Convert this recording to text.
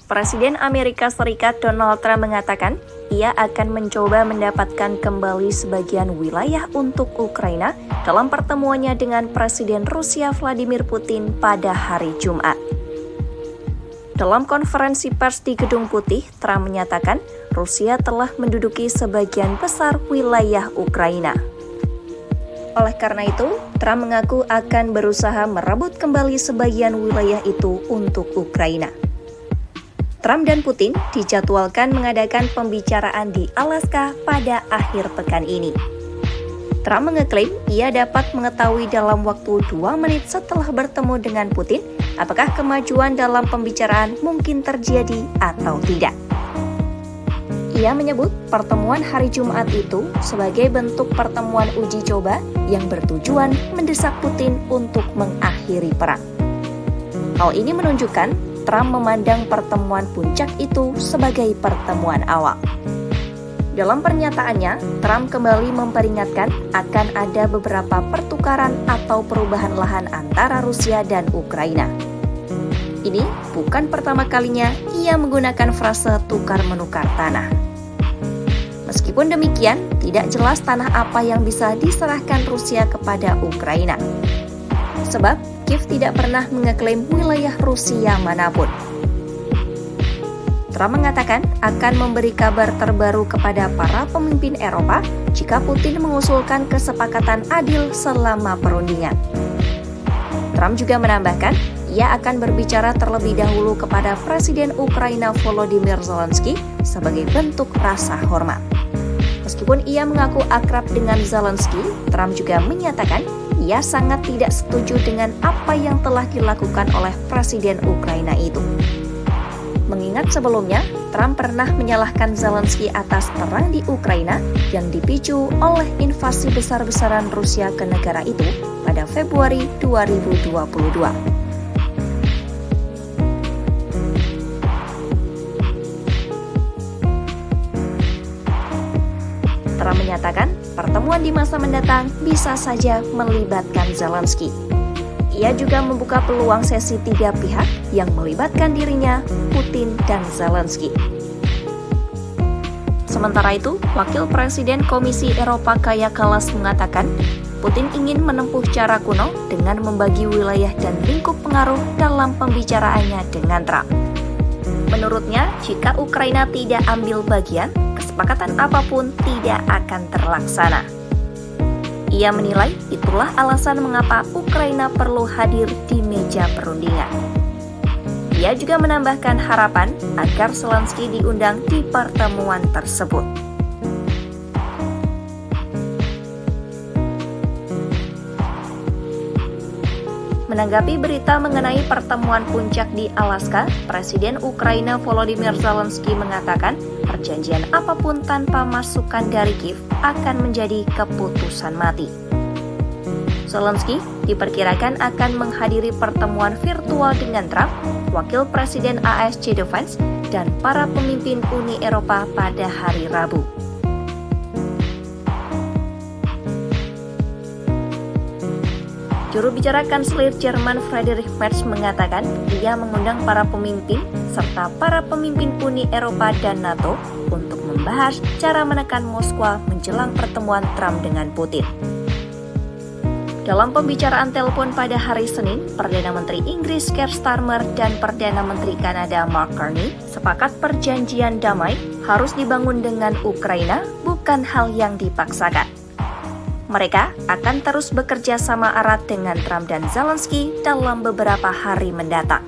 Presiden Amerika Serikat Donald Trump mengatakan ia akan mencoba mendapatkan kembali sebagian wilayah untuk Ukraina dalam pertemuannya dengan Presiden Rusia Vladimir Putin pada hari Jumat. Dalam konferensi pers di Gedung Putih, Trump menyatakan Rusia telah menduduki sebagian besar wilayah Ukraina. Oleh karena itu, Trump mengaku akan berusaha merebut kembali sebagian wilayah itu untuk Ukraina. Trump dan Putin dijadwalkan mengadakan pembicaraan di Alaska pada akhir pekan ini. Trump mengeklaim ia dapat mengetahui dalam waktu 2 menit setelah bertemu dengan Putin apakah kemajuan dalam pembicaraan mungkin terjadi atau tidak. Ia menyebut pertemuan hari Jumat itu sebagai bentuk pertemuan uji coba yang bertujuan mendesak Putin untuk mengakhiri perang. Hal ini menunjukkan Trump memandang pertemuan puncak itu sebagai pertemuan awal. Dalam pernyataannya, Trump kembali memperingatkan akan ada beberapa pertukaran atau perubahan lahan antara Rusia dan Ukraina. Ini bukan pertama kalinya ia menggunakan frase tukar-menukar tanah. Meskipun demikian, tidak jelas tanah apa yang bisa diserahkan Rusia kepada Ukraina. Sebab Kiev tidak pernah mengeklaim wilayah Rusia manapun. Trump mengatakan akan memberi kabar terbaru kepada para pemimpin Eropa jika Putin mengusulkan kesepakatan adil selama perundingan. Trump juga menambahkan ia akan berbicara terlebih dahulu kepada Presiden Ukraina Volodymyr Zelensky sebagai bentuk rasa hormat. Meskipun ia mengaku akrab dengan Zelensky, Trump juga menyatakan ia sangat tidak setuju dengan apa yang telah dilakukan oleh Presiden Ukraina itu. Mengingat sebelumnya, Trump pernah menyalahkan Zelensky atas perang di Ukraina yang dipicu oleh invasi besar-besaran Rusia ke negara itu pada Februari 2022. Trump menyatakan pertemuan di masa mendatang bisa saja melibatkan Zelensky. Ia juga membuka peluang sesi 3 pihak yang melibatkan dirinya, Putin, dan Zelensky. Sementara itu, Wakil Presiden Komisi Eropa Kaja Kallas mengatakan Putin ingin menempuh cara kuno dengan membagi wilayah dan lingkup pengaruh dalam pembicaraannya dengan Trump. Menurutnya, jika Ukraina tidak ambil bagian, kesepakatan apapun tidak akan terlaksana. Ia menilai itulah alasan mengapa Ukraina perlu hadir di meja perundingan. Ia juga menambahkan harapan agar Zelensky diundang di pertemuan tersebut. Menanggapi berita mengenai pertemuan puncak di Alaska, Presiden Ukraina Volodymyr Zelensky mengatakan perjanjian apapun tanpa masukan dari Kiev akan menjadi keputusan mati. Zelensky diperkirakan akan menghadiri pertemuan virtual dengan Trump, Wakil Presiden AS J.D. Vance, dan para pemimpin Uni Eropa pada hari Rabu. Juru bicara Kanselir Jerman Friedrich Merz mengatakan ia mengundang para pemimpin serta para pemimpin Uni Eropa dan NATO untuk membahas cara menekan Moskwa menjelang pertemuan Trump dengan Putin. Dalam pembicaraan telepon pada hari Senin, Perdana Menteri Inggris Keir Starmer dan Perdana Menteri Kanada Mark Carney sepakat perjanjian damai harus dibangun dengan Ukraina, bukan hal yang dipaksakan. Mereka akan terus bekerja sama erat dengan Trump dan Zelensky dalam beberapa hari mendatang.